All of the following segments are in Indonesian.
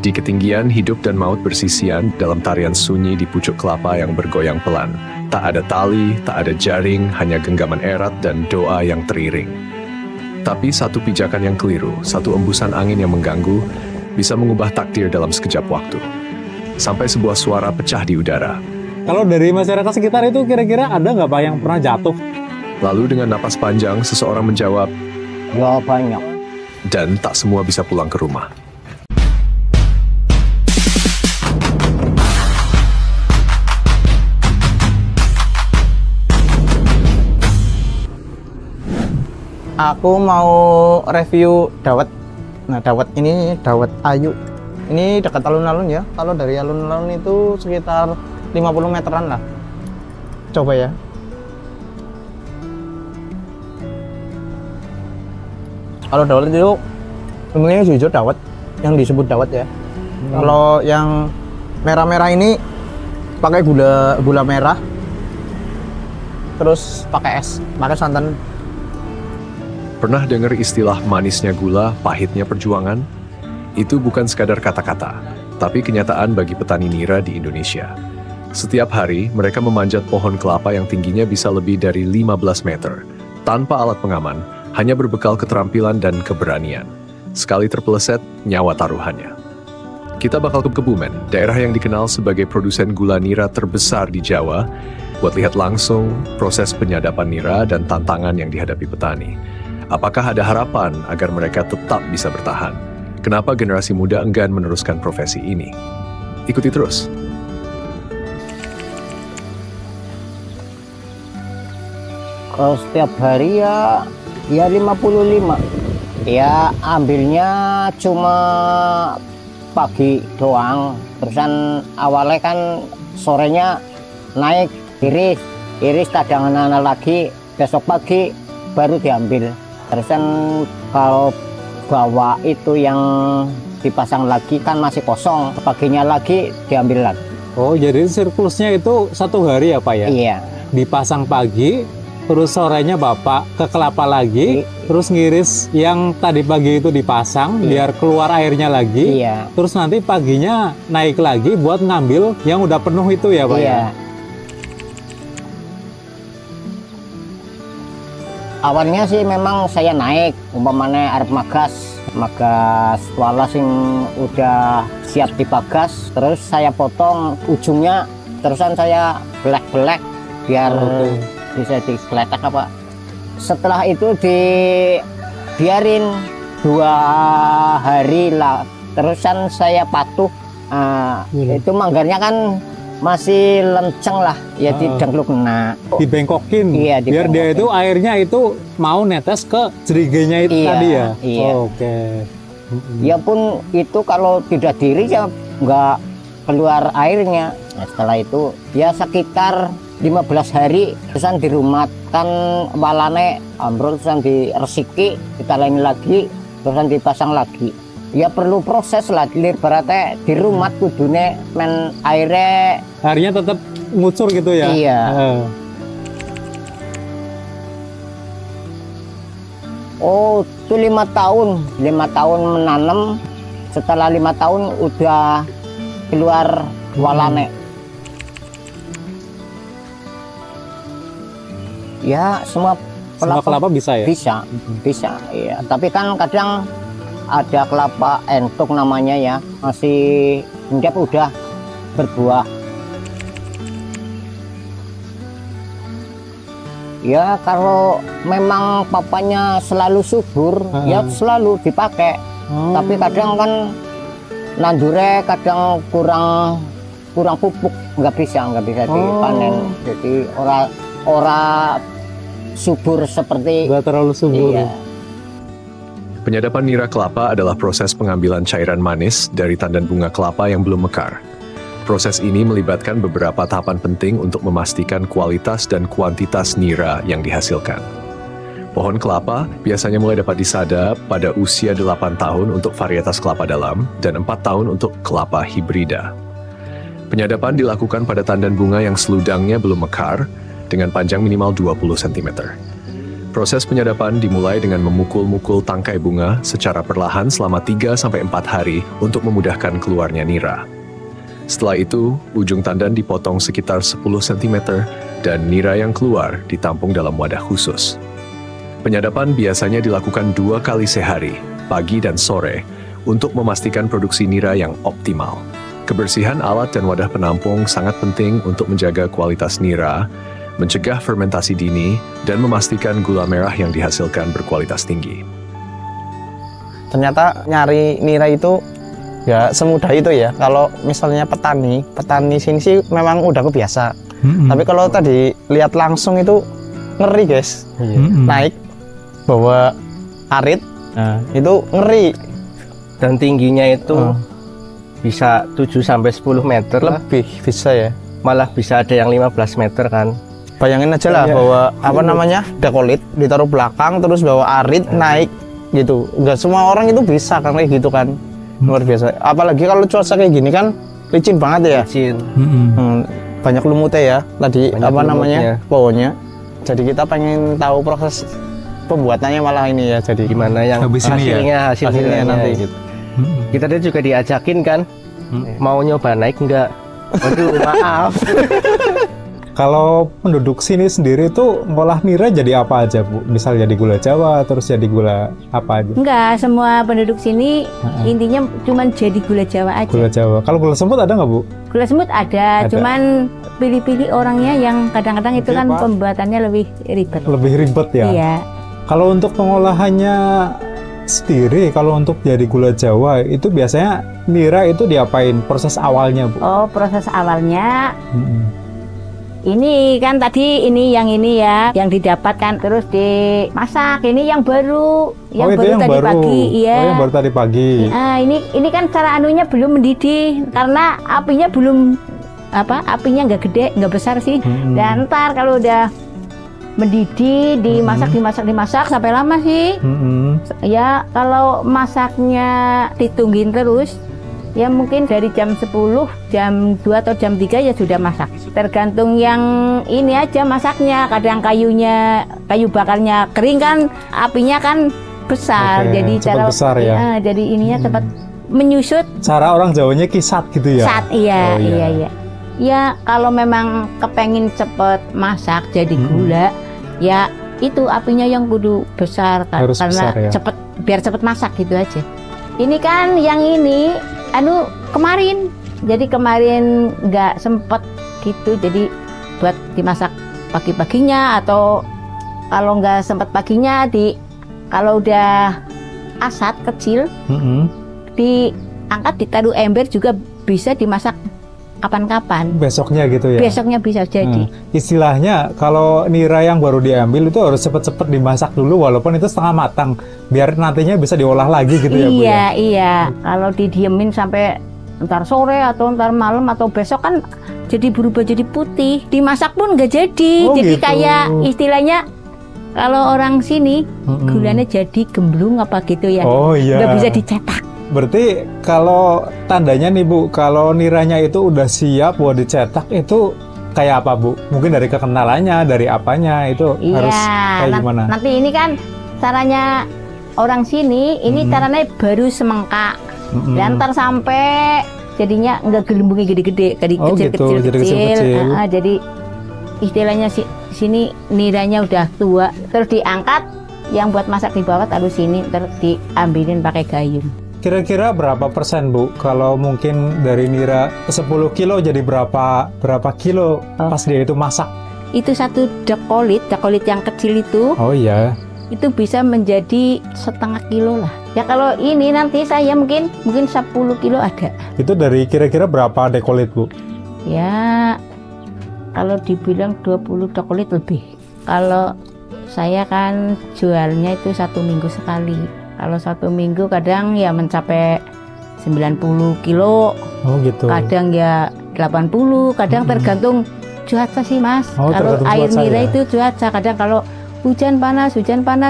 Di ketinggian, hidup dan maut bersisian dalam tarian sunyi di pucuk kelapa yang bergoyang pelan. Tak ada tali, tak ada jaring, hanya genggaman erat dan doa yang teriring. Tapi satu pijakan yang keliru, satu embusan angin yang mengganggu, bisa mengubah takdir dalam sekejap waktu. Sampai sebuah suara pecah di udara. Kalau dari masyarakat sekitar itu kira-kira ada nggak Pak yang pernah jatuh? Lalu dengan napas panjang, seseorang menjawab, Ya banyak. dan tak semua bisa pulang ke rumah. Aku mau review dawet. Nah, dawet ini dawet ayu. Ini dekat alun-alun ya. Kalau dari alun-alun itu sekitar 50 meteran lah. Coba ya. Kalau dawet itu sebenarnya jujur dawet yang disebut dawet ya. Kalau yang merah-merah ini pakai gula merah. Terus pakai es, pakai santan. Pernah dengar istilah manisnya gula, pahitnya perjuangan? Itu bukan sekadar kata-kata, tapi kenyataan bagi petani nira di Indonesia. Setiap hari, mereka memanjat pohon kelapa yang tingginya bisa lebih dari 15 meter, tanpa alat pengaman, hanya berbekal keterampilan dan keberanian. Sekali terpeleset, nyawa taruhannya. Kita bakal ke Kebumen, daerah yang dikenal sebagai produsen gula nira terbesar di Jawa, buat lihat langsung proses penyadapan nira dan tantangan yang dihadapi petani. Apakah ada harapan agar mereka tetap bisa bertahan? Kenapa generasi muda enggan meneruskan profesi ini? Ikuti terus. Kalau setiap hari ya 55. Ya ambilnya cuma pagi doang. Terusan awalnya kan sorenya naik iris cadangan lagi, besok pagi baru diambil. Terusan kalau bawah itu yang dipasang lagi kan masih kosong, paginya lagi diambil lagi. Oh, jadi siklusnya itu satu hari ya Pak ya? Iya. Dipasang pagi, terus sorenya Bapak ke kelapa lagi, terus ngiris yang tadi pagi itu dipasang biar keluar airnya lagi. Iya. Terus nanti paginya naik lagi buat ngambil yang udah penuh itu ya Pak Iya. ya? Awalnya sih memang saya naik, umpamanya arep magas wala sing udah siap dibagas, terus saya potong ujungnya, terusan saya belek biar bisa digeletak apa. Setelah itu dibiarin 2 hari lah, terusan saya patuh. Itu manggarnya kan masih lenceng lah ya, didengkluk kena. Dibengkokin, Iya, biar dia itu airnya itu mau netes ke jeriganya itu tadi ya? Iya. Oke. Ya pun itu kalau tidak diri ya nggak keluar airnya. Nah, setelah itu ya sekitar 15 hari terusan dirumatkan walane ambrol, terusan diresiki, ditaleni lagi, terusan dipasang lagi. Ya perlu proses lah, berarti dirumat kudune men airnya tetap ngucur gitu ya? Iya. Oh, itu 5 tahun menanam. Setelah 5 tahun udah keluar walane. Ya semua kelapa bisa ya? Bisa, iya. Tapi kan kadang ada kelapa entuk namanya ya, masih endap udah berbuah. Ya kalau memang papanya selalu subur, ya selalu dipakai. Tapi kadang kan nandure kadang kurang pupuk, nggak bisa dipanen. Jadi ora subur seperti. Nggak terlalu subur. Iya. Penyadapan nira kelapa adalah proses pengambilan cairan manis dari tandan bunga kelapa yang belum mekar. Proses ini melibatkan beberapa tahapan penting untuk memastikan kualitas dan kuantitas nira yang dihasilkan. Pohon kelapa biasanya mulai dapat disadap pada usia 8 tahun untuk varietas kelapa dalam dan 4 tahun untuk kelapa hibrida. Penyadapan dilakukan pada tandan bunga yang seludangnya belum mekar dengan panjang minimal 20 cm. Proses penyadapan dimulai dengan memukul-mukul tangkai bunga secara perlahan selama 3-4 hari untuk memudahkan keluarnya nira. Setelah itu, ujung tandan dipotong sekitar 10 cm dan nira yang keluar ditampung dalam wadah khusus. Penyadapan biasanya dilakukan 2 kali sehari, pagi dan sore, untuk memastikan produksi nira yang optimal. Kebersihan alat dan wadah penampung sangat penting untuk menjaga kualitas nira, mencegah fermentasi dini, dan memastikan gula merah yang dihasilkan berkualitas tinggi. Ternyata nyari nira itu ya semudah itu ya. Kalau misalnya petani sini sih memang udah kebiasa. Tapi kalau tadi lihat langsung itu ngeri guys. Naik bawa arit, nah, itu ngeri. Dan tingginya itu bisa 7-10 meter lebih lah. Bisa ya. Malah bisa ada yang 15 meter kan. Bayangin aja lah bawa apa namanya dekolit ditaruh belakang terus bawa arit naik gitu. Enggak semua orang itu bisa kan kayak gitu kan. Luar biasa. Apalagi kalau cuaca kayak gini kan licin banget ya. Licin. Banyak lumutnya ya tadi banyak apa namanya lumutnya. pohonnya. Jadi kita pengen tahu proses pembuatannya malah ini ya. Jadi Gimana yang hasilnya nanti. Gitu. Kita tadi juga diajakin kan, mau nyoba naik enggak? Waduh, maaf. Kalau penduduk sini sendiri tuh ngolah nira jadi apa aja, Bu? Misal jadi gula Jawa, terus jadi gula apa aja? Enggak, semua penduduk sini intinya cuma jadi gula Jawa aja. Gula Jawa. Kalau gula semut ada nggak, Bu? Gula semut ada, cuman pilih-pilih orangnya yang kadang-kadang itu kan pembuatannya lebih ribet. Lebih ribet ya? Iya. Kalau untuk pengolahannya sendiri, kalau untuk jadi gula Jawa itu biasanya nira itu diapain proses awalnya, Bu? Oh, proses awalnya ini kan tadi ini ya, yang didapatkan terus dimasak. Ini yang baru, yang baru tadi pagi, iya. Oh, yang baru tadi pagi. Nah, ini kan cara anunya belum mendidih karena apinya belum apinya nggak gede, nggak besar sih. Dan ntar kalau udah mendidih, dimasak sampai lama sih. Ya kalau masaknya ditungguin terus, ya mungkin dari jam 10, jam 2 atau jam 3 ya sudah masak. Tergantung yang ini aja masaknya. Kadang kayu bakarnya kering kan, apinya kan besar. Jadi cara besar ya. Jadi ininya cepat menyusut. Cara orang Jawanya kisat gitu ya. Kisat, iya. Ya kalau memang kepengen cepet masak jadi gula, ya itu apinya yang kudu besar harus karena besar, ya? biar cepet masak gitu aja. Ini kan yang ini kemarin, jadi kemarin nggak sempet gitu, jadi buat dimasak pagi-paginya atau kalau nggak sempet paginya kalau udah asat kecil diangkat ditaruh ember juga bisa dimasak kapan-kapan. Besoknya gitu ya? Besoknya bisa jadi. Istilahnya kalau nira yang baru diambil itu harus cepet-cepet dimasak dulu walaupun itu setengah matang biar nantinya bisa diolah lagi gitu ya, Bu ya? Iya. Kalau didiemin sampai ntar sore atau ntar malam atau besok kan jadi berubah jadi putih. Dimasak pun nggak jadi. Jadi gitu. Kayak istilahnya kalau orang sini gulanya jadi gemblung apa gitu ya. Oh iya. Nggak bisa dicetak. Berarti kalau tandanya nih, Bu, kalau niranya itu udah siap buat dicetak itu kayak apa, Bu? Mungkin dari kekenalannya, dari apanya itu harus kayak gimana? Nanti ini kan caranya orang sini, ini caranya baru semengkak. Dan ntar sampai jadinya nggak gelembungnya gede-gede, kecil-kecil. Jadi istilahnya sini niranya udah tua, terus diangkat, yang buat masak di bawah taruh sini, terus diambilin pakai gayung. Kira-kira berapa persen, Bu? Kalau mungkin dari nira 10 kilo jadi berapa kilo pas dia itu masak? Itu satu dekolit yang kecil itu. Oh iya. Itu bisa menjadi setengah kilo lah. Ya kalau ini nanti saya mungkin 10 kilo ada. Itu dari kira-kira berapa dekolit, Bu? Ya kalau dibilang 20 dekolit lebih. Kalau saya kan jualnya itu 1 minggu sekali. Kalau 1 minggu kadang ya mencapai 90 kilo. Oh gitu. Kadang ya 80, kadang tergantung cuaca sih, Mas. Kalau air nira itu cuaca. Kadang kalau hujan panas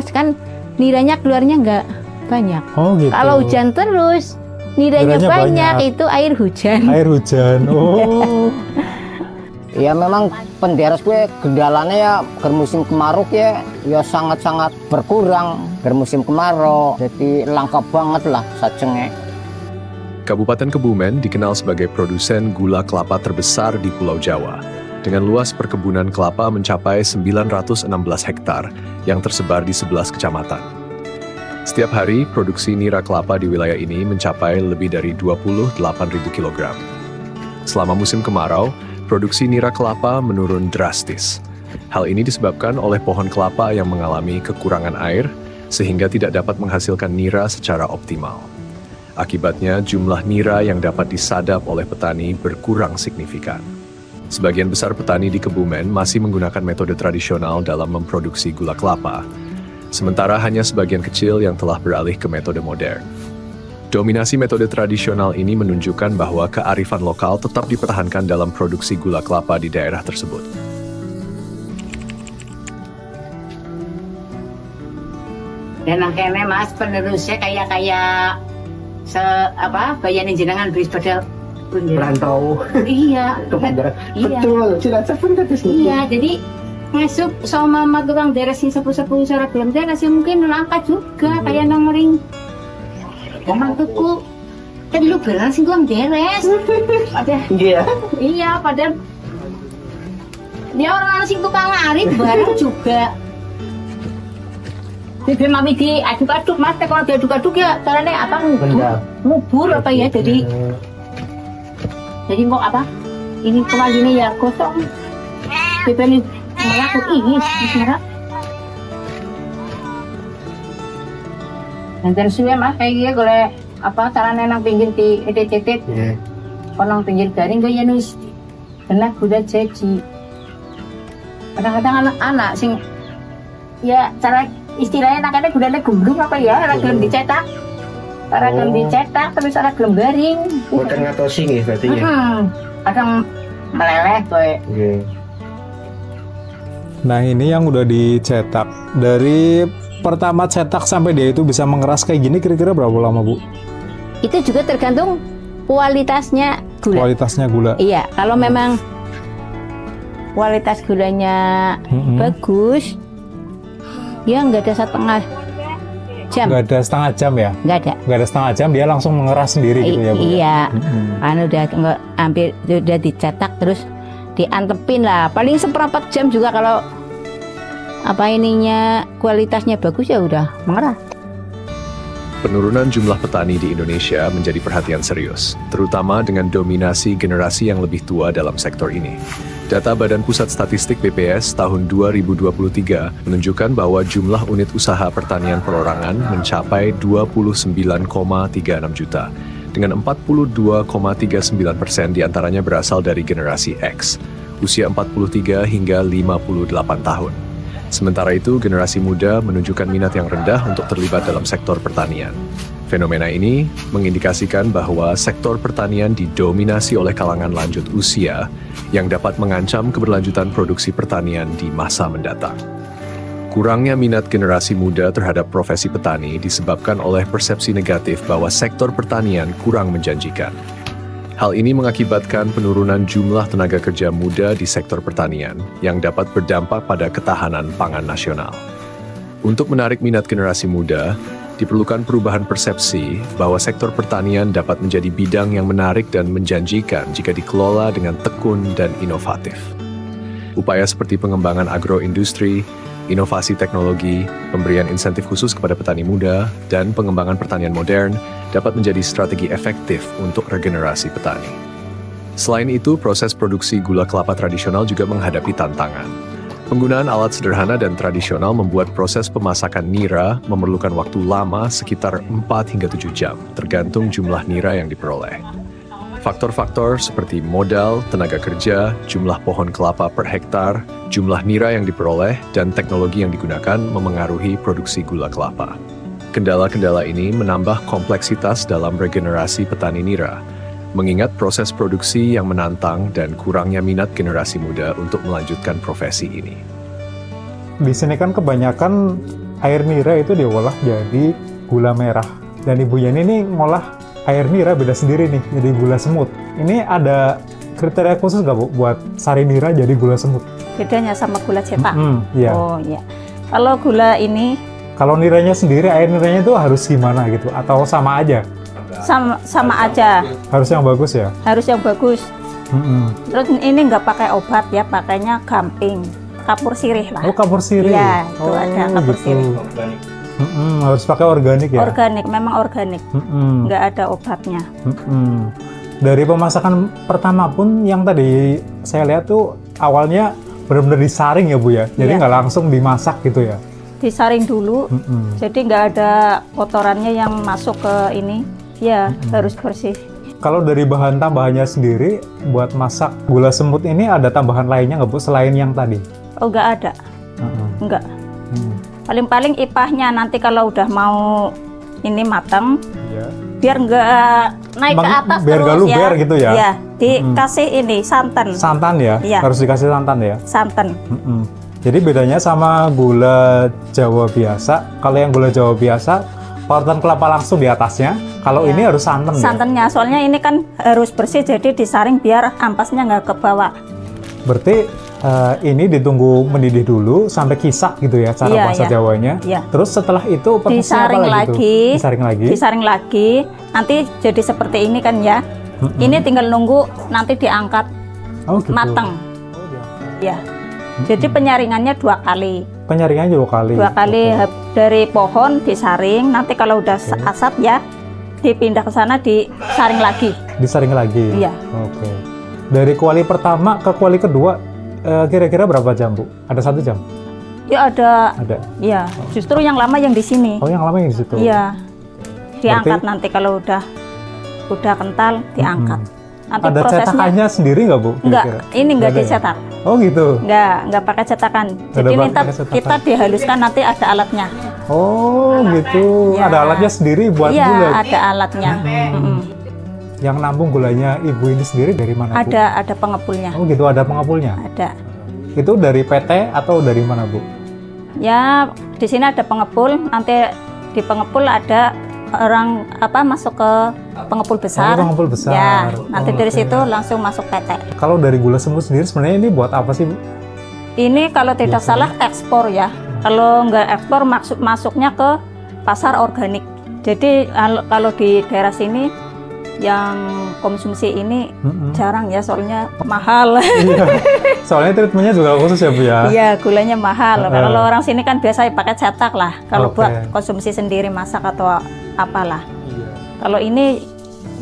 kan niranya keluarnya nggak banyak. Oh gitu. Kalau hujan terus niranya banyak, itu air hujan. Air hujan. Oh. Ya memang penderes gue gendalanya ya musim kemarau ya sangat-sangat berkurang musim kemarau. Jadi langka banget lah sajengnya. Kabupaten Kebumen dikenal sebagai produsen gula kelapa terbesar di Pulau Jawa, dengan luas perkebunan kelapa mencapai 916 hektar yang tersebar di 11 kecamatan. Setiap hari, produksi nira kelapa di wilayah ini mencapai lebih dari 28.000 kg. Selama musim kemarau, produksi nira kelapa menurun drastis. Hal ini disebabkan oleh pohon kelapa yang mengalami kekurangan air, sehingga tidak dapat menghasilkan nira secara optimal. Akibatnya, jumlah nira yang dapat disadap oleh petani berkurang signifikan. Sebagian besar petani di Kebumen masih menggunakan metode tradisional dalam memproduksi gula kelapa, sementara hanya sebagian kecil yang telah beralih ke metode modern. Dominasi metode tradisional ini menunjukkan bahwa kearifan lokal tetap dipertahankan dalam produksi gula kelapa di daerah tersebut. Dan akhirnya Mas penerusnya kayak bayarin jenengan beri pada Perantau. Iya. Betul, Cilacap pun kata sini. Iya, jadi masuk sama tukang deresin sepuh-sepuh cara belum deres mungkin langka juga kayak nongering. Emang tuku kan lu beneran sih gua deres. Iya, padahal dia orang sing tukang ngarit bareng juga. Bibi mami di aduk-aduk Mas, kalau diaduk-aduk ya caranya apa ngubur apa ya, jadi kok apa ini kemarin ya kosong. Bibi ini merakut ini merak. Dan terus ya Mas kayak gitu golek apa caranya nang pinggir di titik nang pinggir garing gue ya nus kena kuda ceci. Kadang-kadang anak-anak sing ya cara istilahnya nakanya gudanya gulung apa ya, cara gelem dicetak, cara gelem dicetak terus cara gelem garing. Bukan ngatosi nih berarti ya. Kadang meleleh gue. Nah ini yang udah dicetak, dari pertama cetak sampai dia itu bisa mengeras kayak gini kira-kira berapa lama Bu? Itu juga tergantung kualitasnya gula. Kualitasnya gula. Iya, kalau memang kualitas gulanya bagus, ya nggak ada setengah jam. Nggak ada setengah jam ya? Nggak ada. Nggak ada setengah jam, dia langsung mengeras sendiri gitu ya Bu? Iya, kan udah dicetak terus diantepin lah. Paling seperempat jam juga kalau kualitasnya bagus ya udah mengeras. Penurunan jumlah petani di Indonesia menjadi perhatian serius, terutama dengan dominasi generasi yang lebih tua dalam sektor ini. Data Badan Pusat Statistik BPS tahun 2023 menunjukkan bahwa jumlah unit usaha pertanian perorangan mencapai 29,36 juta, dengan 42,39% diantaranya berasal dari generasi X, usia 43 hingga 58 tahun. Sementara itu, generasi muda menunjukkan minat yang rendah untuk terlibat dalam sektor pertanian. Fenomena ini mengindikasikan bahwa sektor pertanian didominasi oleh kalangan lanjut usia yang dapat mengancam keberlanjutan produksi pertanian di masa mendatang. Kurangnya minat generasi muda terhadap profesi petani disebabkan oleh persepsi negatif bahwa sektor pertanian kurang menjanjikan. Hal ini mengakibatkan penurunan jumlah tenaga kerja muda di sektor pertanian yang dapat berdampak pada ketahanan pangan nasional. Untuk menarik minat generasi muda, diperlukan perubahan persepsi bahwa sektor pertanian dapat menjadi bidang yang menarik dan menjanjikan jika dikelola dengan tekun dan inovatif. Upaya seperti pengembangan agroindustri, inovasi teknologi, pemberian insentif khusus kepada petani muda, dan pengembangan pertanian modern dapat menjadi strategi efektif untuk regenerasi petani. Selain itu, proses produksi gula kelapa tradisional juga menghadapi tantangan. Penggunaan alat sederhana dan tradisional membuat proses pemasakan nira memerlukan waktu lama sekitar 4 hingga 7 jam, tergantung jumlah nira yang diperoleh. Faktor-faktor seperti modal, tenaga kerja, jumlah pohon kelapa per hektar, jumlah nira yang diperoleh, dan teknologi yang digunakan memengaruhi produksi gula kelapa. Kendala-kendala ini menambah kompleksitas dalam regenerasi petani nira, mengingat proses produksi yang menantang dan kurangnya minat generasi muda untuk melanjutkan profesi ini. Di sini kan kebanyakan air nira itu diolah jadi gula merah. Dan Ibu Yani ini ngolah air nira beda sendiri nih, jadi gula semut. Ini ada kriteria khusus nggak Bu buat sari nira jadi gula semut? Bedanya sama gula cetak. Iya. Oh iya. Kalau gula ini Kalau niranya sendiri, air niranya itu harus gimana gitu? Atau sama aja? sama aja. Harus yang bagus ya? Harus yang bagus. Terus ini nggak pakai obat ya, pakainya gamping, kapur sirih lah. Oh, kapur sirih. Iya, itu ada kapur sirih. Harus pakai organik ya? Organik, memang organik. Nggak ada obatnya. Dari pemasakan pertama pun yang tadi saya lihat tuh awalnya benar-benar disaring ya Bu ya? Jadi nggak langsung dimasak gitu ya? Disaring dulu, jadi nggak ada kotorannya yang masuk ke ini. Ya, harus bersih. Kalau dari bahan tambahannya sendiri, buat masak gula semut ini ada tambahan lainnya nggak Bu, selain yang tadi? Oh, nggak ada. Nggak. Paling-paling ipahnya nanti kalau udah mau ini matang, biar nggak naik ke atas biar terus nggak luber gitu ya? Iya, dikasih ini santan. Santan ya? Iya. Harus dikasih santan ya? Santan. Jadi bedanya sama gula Jawa biasa, kalau yang gula Jawa biasa, parutan kelapa langsung di atasnya, kalau ini harus santan ya? Santannya, soalnya ini kan harus bersih, jadi disaring biar ampasnya nggak ke bawah. Berarti ini ditunggu mendidih dulu sampai kisak gitu ya, cara bahasa Jawanya. Terus setelah itu prosesnya apa lagi? Disaring lagi, nanti jadi seperti ini kan ya. Ini tinggal nunggu nanti diangkat matang. Ya. Jadi penyaringannya 2 kali. Penyaringannya 2 kali? 2 kali dari pohon disaring, nanti kalau udah asap ya dipindah ke sana disaring lagi. Disaring lagi? Iya. Oke. Dari kuali pertama ke kuali kedua kira-kira berapa jam Bu? Ada 1 jam? Ya ada. Ada? Iya, justru yang lama yang di sini. Oh, yang lama yang di situ? Iya. Diangkat nanti kalau udah kental diangkat. Nanti ada prosesnya cetakannya sendiri nggak Bu? Enggak, ini enggak dicetak. Oh gitu? Enggak pakai cetakan. Jadi ini kita dihaluskan, nanti ada alatnya. Oh gitu, ya. Ada alatnya sendiri buat gula? Iya, ada alatnya. Yang nampung gulanya Ibu ini sendiri dari mana Bu? Ada pengepulnya. Oh gitu, ada pengepulnya? Ada. Itu dari PT atau dari mana Bu? Ya, di sini ada pengepul, nanti di pengepul ada orang masuk ke pengepul besar. Oh, pengepul besar. Ya, nanti dari situ langsung masuk PT. Kalau dari gula semut sendiri sebenarnya ini buat apa sih Bu? Ini kalau tidak salah ekspor ya. Kalau nggak ekspor masuknya ke pasar organik. Jadi kalau di daerah sini yang konsumsi ini jarang ya, soalnya mahal. Iya. Soalnya treatmentnya juga khusus ya Bu ya? Iya, gulanya mahal. Kalau orang sini kan biasa pakai cetak lah. Kalau buat konsumsi sendiri masak atau apalah. Kalau ini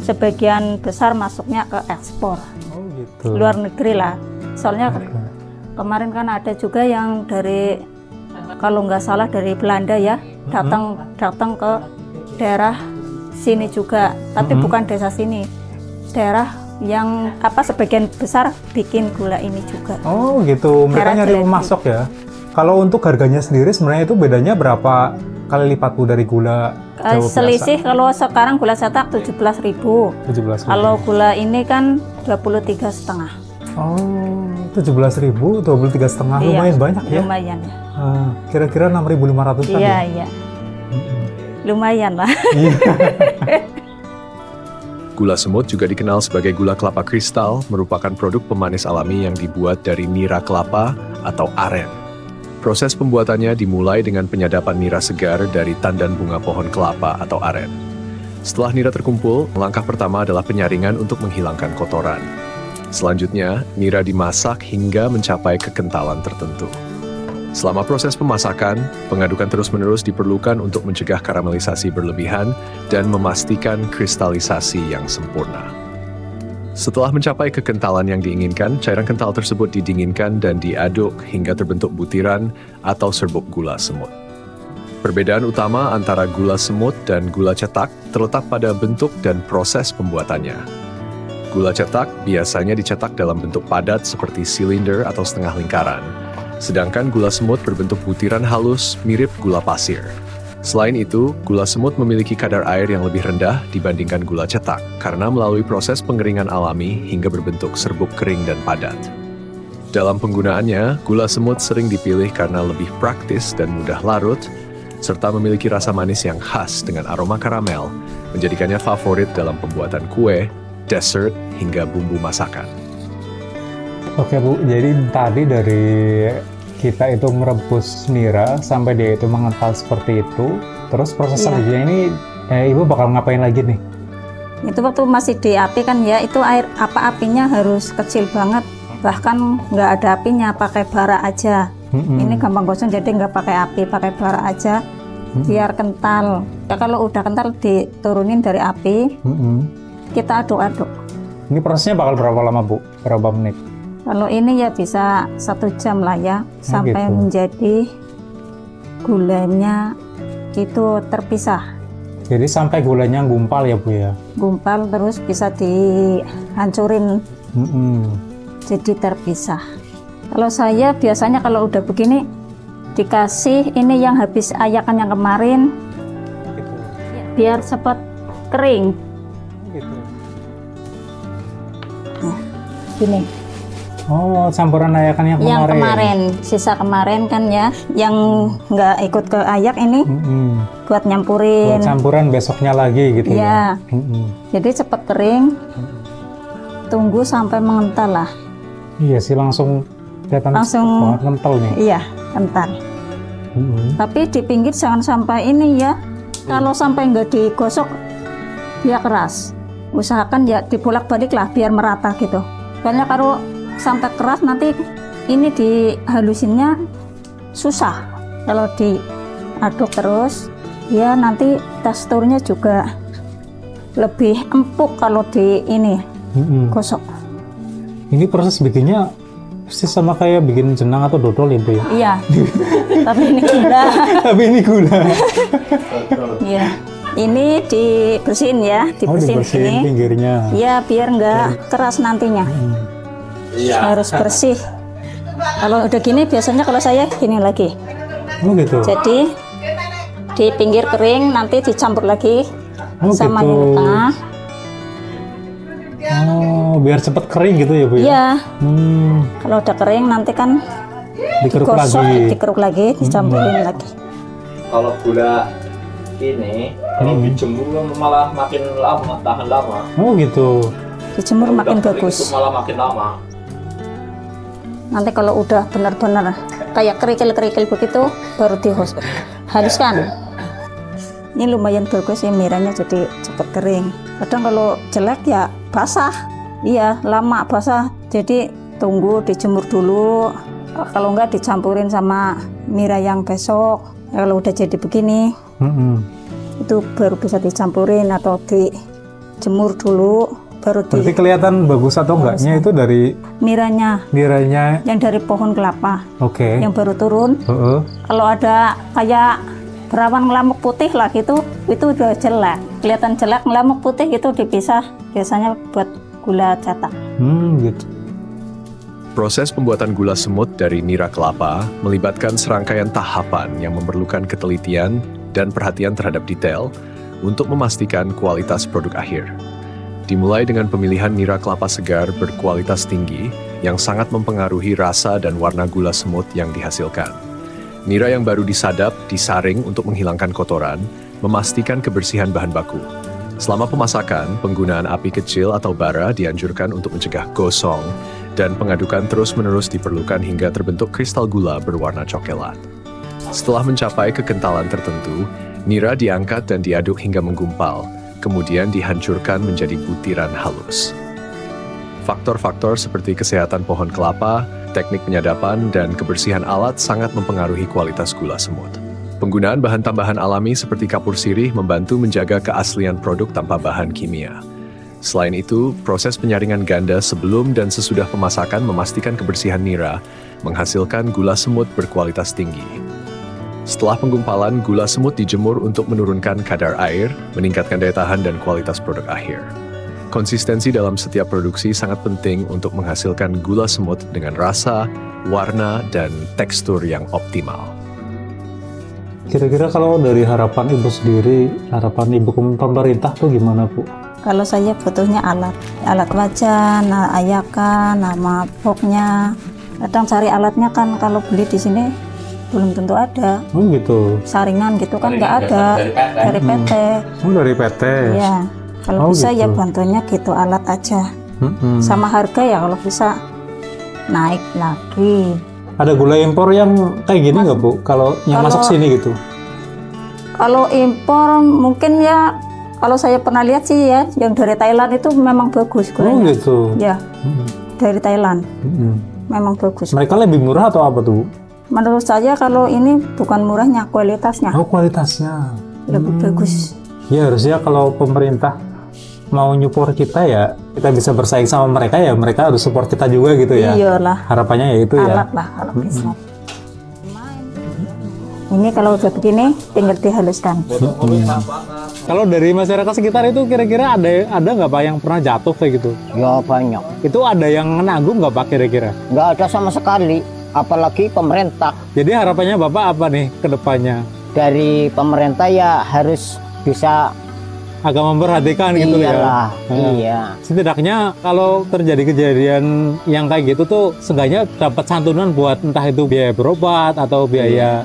sebagian besar masuknya ke ekspor. Oh gitu. Luar negeri lah. Soalnya kemarin kan ada juga yang dari, kalau nggak salah dari Belanda ya, datang ke daerah sini juga, tapi bukan desa sini, daerah yang sebagian besar bikin gula ini juga. Oh gitu, mereka nyari pemasok ya. Kalau untuk harganya sendiri sebenarnya itu bedanya berapa kali lipat Bu dari gula Jawa selisih biasa? Kalau sekarang gula cetak 17.000. 17.000. Kalau gula ini kan 23,5. Oh, 17.000, 23,5, lumayan banyak ya? Lumayan. Kira-kira 6.500 kan ya? Iya. Lumayan lah. Gula semut juga dikenal sebagai gula kelapa kristal, merupakan produk pemanis alami yang dibuat dari nira kelapa atau aren. Proses pembuatannya dimulai dengan penyadapan nira segar dari tandan bunga pohon kelapa atau aren. Setelah nira terkumpul, langkah pertama adalah penyaringan untuk menghilangkan kotoran. Selanjutnya, nira dimasak hingga mencapai kekentalan tertentu. Selama proses pemasakan, pengadukan terus-menerus diperlukan untuk mencegah karamelisasi berlebihan dan memastikan kristalisasi yang sempurna. Setelah mencapai kekentalan yang diinginkan, cairan kental tersebut didinginkan dan diaduk hingga terbentuk butiran atau serbuk gula semut. Perbedaan utama antara gula semut dan gula cetak terletak pada bentuk dan proses pembuatannya. Gula cetak biasanya dicetak dalam bentuk padat seperti silinder atau setengah lingkaran, sedangkan gula semut berbentuk butiran halus mirip gula pasir. Selain itu, gula semut memiliki kadar air yang lebih rendah dibandingkan gula cetak karena melalui proses pengeringan alami hingga berbentuk serbuk kering dan padat. Dalam penggunaannya, gula semut sering dipilih karena lebih praktis dan mudah larut, serta memiliki rasa manis yang khas dengan aroma karamel, menjadikannya favorit dalam pembuatan kue, dessert, hingga bumbu masakan. Oke Bu, jadi tadi dari kita itu merebus nira sampai dia itu mengental seperti itu, terus proses selanjutnya ini Ibu bakal ngapain lagi nih? Itu waktu masih di api kan ya, itu apinya harus kecil banget, bahkan nggak ada apinya, pakai bara aja. Ini gampang gosong, jadi nggak pakai api, pakai bara aja, biar kental. Ya, kalau udah kental diturunin dari api, kita aduk-aduk. Ini prosesnya bakal berapa lama Bu? Berapa menit? Kalau ini ya bisa 1 jam lah ya, sampai gitu. menjadi gulanya itu terpisah. Jadi sampai gulanya gumpal ya Bu ya? Gumpal terus bisa dihancurin, jadi terpisah. Kalau saya biasanya kalau udah begini dikasih ini yang habis ayakan yang kemarin, Gitu. biar cepat kering. Gitu. Nah, gini. Oh, campuran ayakan yang kemarin. Yang kemarin, sisa kemarin kan ya, yang nggak ikut ke ayak ini buat nyampurin. Buat campuran besoknya lagi gitu ya. Jadi cepat kering, tunggu sampai mengental lah. Iya sih, langsung kelihatan banget kental nih. Iya, kental. Tapi di pinggir jangan sampai ini ya. Kalau sampai nggak digosok, dia keras. Usahakan ya dibolak-balik lah biar merata gitu. Soalnya kalau sampai keras nanti ini dihalusinnya susah. Kalau diaduk terus, ya nanti teksturnya juga lebih empuk kalau di ini gosok. Ini proses bikinnya pasti sama kayak bikin jenang atau dodol ya Bu ya? Iya, tapi ini gula. Tapi ini gula. Iya, ini dibersihin ya, dibersihin ini. Pinggirnya. Iya, biar nggak keras nantinya. Harus bersih. Kalau udah gini biasanya kalau saya gini lagi. Oh gitu. Jadi di pinggir kering nanti dicampur lagi sama gitu. yang di tengah. Oh, biar cepet kering gitu ya Bu ya? Iya. Kalau udah kering nanti kan dikeruk lagi. Dikeruk lagi, dicampurin lagi. Kalau gula ini kalau dijemur malah makin lama, tahan lama. Oh gitu. Dijemur makin bagus. Malah makin lama. Nanti kalau udah benar-benar kayak kerikil-kerikil begitu baru dihaluskan. Ini lumayan bagus ya, miranya jadi cepat kering. Kadang kalau jelek ya basah. Iya, lama basah. Jadi tunggu dijemur dulu. Kalau enggak dicampurin sama mira yang besok. Kalau udah jadi begini, itu baru bisa dicampurin atau dijemur dulu. Berarti kelihatan bagus atau enggaknya itu dari miranya yang dari pohon kelapa. Oke. Yang baru turun. Kalau ada kayak berawan ngelamuk putih lah gitu, itu udah jelek. Kelihatan jelek ngelamuk putih itu dipisah biasanya buat gula cetak. Gitu. Proses pembuatan gula semut dari nira kelapa melibatkan serangkaian tahapan yang memerlukan ketelitian dan perhatian terhadap detail untuk memastikan kualitas produk akhir. Dimulai dengan pemilihan nira kelapa segar berkualitas tinggi yang sangat mempengaruhi rasa dan warna gula semut yang dihasilkan. Nira yang baru disadap, disaring untuk menghilangkan kotoran, memastikan kebersihan bahan baku. Selama pemasakan, penggunaan api kecil atau bara dianjurkan untuk mencegah gosong, dan pengadukan terus-menerus diperlukan hingga terbentuk kristal gula berwarna coklat. Setelah mencapai kekentalan tertentu, nira diangkat dan diaduk hingga menggumpal, kemudian dihancurkan menjadi butiran halus. Faktor-faktor seperti kesehatan pohon kelapa, teknik penyadapan, dan kebersihan alat sangat mempengaruhi kualitas gula semut. Penggunaan bahan tambahan alami seperti kapur sirih membantu menjaga keaslian produk tanpa bahan kimia. Selain itu, proses penyaringan ganda sebelum dan sesudah pemasakan memastikan kebersihan nira, menghasilkan gula semut berkualitas tinggi. Setelah penggumpalan, gula semut dijemur untuk menurunkan kadar air, meningkatkan daya tahan dan kualitas produk akhir. Konsistensi dalam setiap produksi sangat penting untuk menghasilkan gula semut dengan rasa, warna, dan tekstur yang optimal. Kira-kira kalau dari harapan Ibu sendiri, harapan Ibu ke pemerintah tuh gimana Bu? Kalau saya butuhnya alat wajan, ayakan, nama poknya. Kadang cari alatnya kan kalau beli di sini belum tentu ada. Oh gitu. Saringan gitu kan nggak ada dari PT. Oh dari PT. Iya. Kalau bisa gitu. Ya bantuannya gitu alat aja. Sama harga ya kalau bisa naik lagi. Ada gula impor yang kayak gini nggak Bu? Kalau yang masuk sini gitu? Kalau impor mungkin ya, kalau saya pernah lihat sih ya, yang dari Thailand itu memang bagus gulanya. Oh gitu? Ya, dari Thailand. Memang bagus. Mereka lebih murah atau apa tuh? Menurut saya kalau ini bukan murahnya, kualitasnya. Oh, kualitasnya. Lebih bagus. Ya harusnya kalau pemerintah mau nyupport kita ya, kita bisa bersaing sama mereka ya, mereka harus support kita juga gitu ya. Iyalah. Harapannya ya itu ya. Alat lah kalau bisa. Ini kalau udah begini tinggal dihaluskan. Kalau dari masyarakat sekitar itu kira-kira ada nggak Pak yang pernah jatuh kayak gitu? Ya banyak. Itu ada yang nanggung nggak Pak kira-kira? Nggak ada sama sekali, apalagi pemerintah. Jadi harapannya Bapak apa nih ke depannya? Dari pemerintah ya harus bisa agak memperhatikan gitu ya. Iya. Setidaknya kalau terjadi kejadian yang kayak gitu tuh seenggaknya dapat santunan buat entah itu biaya berobat atau biaya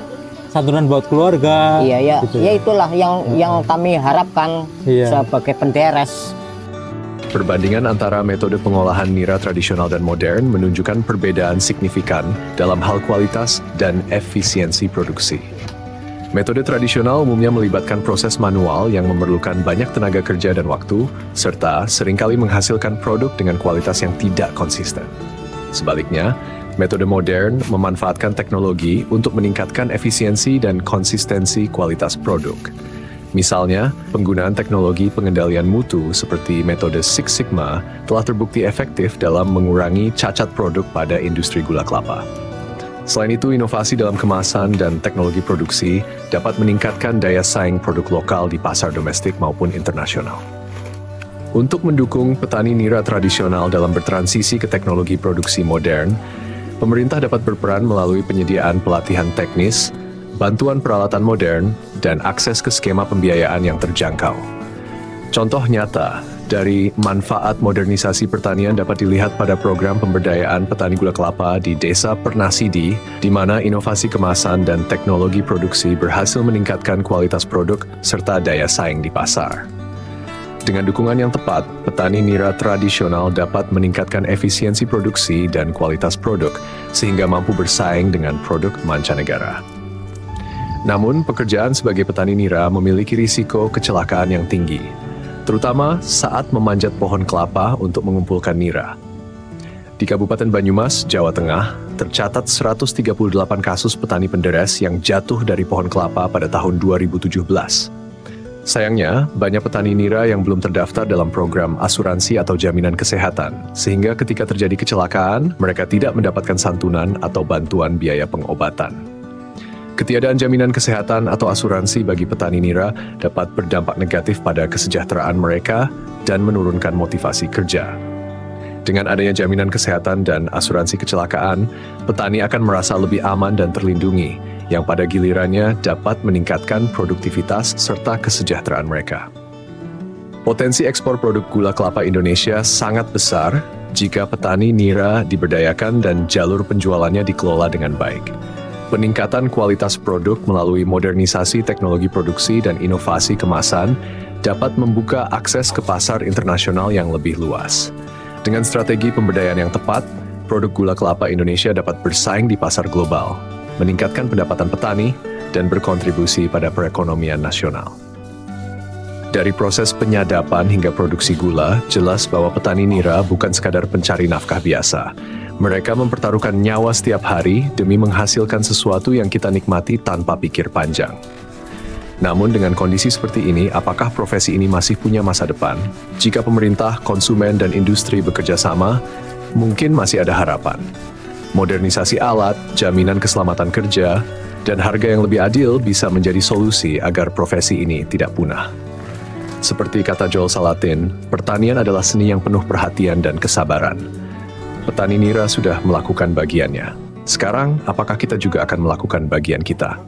santunan buat keluarga. Iya ya. Gitu Ya itulah yang kami harapkan sebagai penderes. Perbandingan antara metode pengolahan nira tradisional dan modern menunjukkan perbedaan signifikan dalam hal kualitas dan efisiensi produksi. Metode tradisional umumnya melibatkan proses manual yang memerlukan banyak tenaga kerja dan waktu, serta seringkali menghasilkan produk dengan kualitas yang tidak konsisten. Sebaliknya, metode modern memanfaatkan teknologi untuk meningkatkan efisiensi dan konsistensi kualitas produk. Misalnya, penggunaan teknologi pengendalian mutu seperti metode Six Sigma telah terbukti efektif dalam mengurangi cacat produk pada industri gula kelapa. Selain itu, inovasi dalam kemasan dan teknologi produksi dapat meningkatkan daya saing produk lokal di pasar domestik maupun internasional. Untuk mendukung petani nira tradisional dalam bertransisi ke teknologi produksi modern, pemerintah dapat berperan melalui penyediaan pelatihan teknis, bantuan peralatan modern, dan akses ke skema pembiayaan yang terjangkau. Contoh nyata dari manfaat modernisasi pertanian dapat dilihat pada program pemberdayaan petani gula kelapa di Desa Pernasidi, di mana inovasi kemasan dan teknologi produksi berhasil meningkatkan kualitas produk serta daya saing di pasar. Dengan dukungan yang tepat, petani nira tradisional dapat meningkatkan efisiensi produksi dan kualitas produk, sehingga mampu bersaing dengan produk mancanegara. Namun, pekerjaan sebagai petani nira memiliki risiko kecelakaan yang tinggi, terutama saat memanjat pohon kelapa untuk mengumpulkan nira. Di Kabupaten Banyumas, Jawa Tengah, tercatat 138 kasus petani penderes yang jatuh dari pohon kelapa pada tahun 2017. Sayangnya, banyak petani nira yang belum terdaftar dalam program asuransi atau jaminan kesehatan, sehingga ketika terjadi kecelakaan, mereka tidak mendapatkan santunan atau bantuan biaya pengobatan. Ketiadaan jaminan kesehatan atau asuransi bagi petani nira dapat berdampak negatif pada kesejahteraan mereka dan menurunkan motivasi kerja. Dengan adanya jaminan kesehatan dan asuransi kecelakaan, petani akan merasa lebih aman dan terlindungi, yang pada gilirannya dapat meningkatkan produktivitas serta kesejahteraan mereka. Potensi ekspor produk gula kelapa Indonesia sangat besar jika petani nira diberdayakan dan jalur penjualannya dikelola dengan baik. Peningkatan kualitas produk melalui modernisasi teknologi produksi dan inovasi kemasan dapat membuka akses ke pasar internasional yang lebih luas. Dengan strategi pemberdayaan yang tepat, produk gula kelapa Indonesia dapat bersaing di pasar global, meningkatkan pendapatan petani, dan berkontribusi pada perekonomian nasional. Dari proses penyadapan hingga produksi gula, jelas bahwa petani nira bukan sekadar pencari nafkah biasa. Mereka mempertaruhkan nyawa setiap hari demi menghasilkan sesuatu yang kita nikmati tanpa pikir panjang. Namun dengan kondisi seperti ini, apakah profesi ini masih punya masa depan? Jika pemerintah, konsumen, dan industri bekerja sama, mungkin masih ada harapan. Modernisasi alat, jaminan keselamatan kerja, dan harga yang lebih adil bisa menjadi solusi agar profesi ini tidak punah. Seperti kata Joel Salatin, pertanian adalah seni yang penuh perhatian dan kesabaran. Petani nira sudah melakukan bagiannya. Sekarang, apakah kita juga akan melakukan bagian kita?